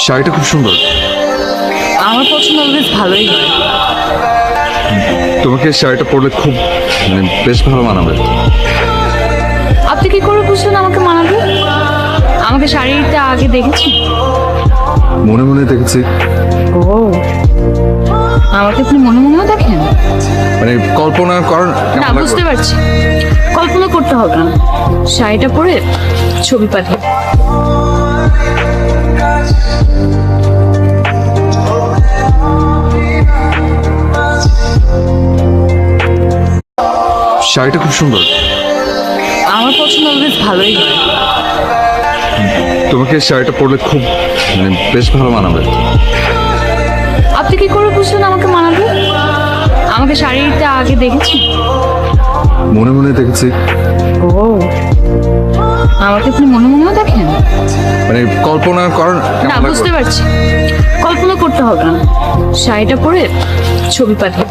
শাড়িটা খুব সুন্দর। আমার পছন্দ বেশ ভালোই হয়। তোমাকে শাড়িটা পরলে খুব বেশ ভালো মানাবে। আপনি কি করে বুঝলেন আমাকে মানাবে? আমাকে শাড়িটা আগে দেখেছি? মনে মনে দেখেছি। ও, আমাকে আপনি মনে মনেও দেখেন? কল্পনা করেন না, বুঝতে পারছি। কল্পনা করতে হবে না, শাড়িটা পরে ছবি পাঠিয়ে। শাড়িটা খুব সুন্দর। আমার পছন্দ বেশ ভালোই হয়। তোমাকে শাড়িটা পরলে খুব বেশ ভালো মানাবে। আপনি কি করে বুঝলেন আমাকে মানাবে? আমাকে শাড়িটা আগে দেখেছি? মনে মনে দেখেছি। ও, আমাকে আপনি মনে মনেও দেখেন? কল্পনা করেন না, বুঝতে পারছি। কল্পনা করতে হবে না, শাড়িটা পরে ছবি পাঠিয়ে।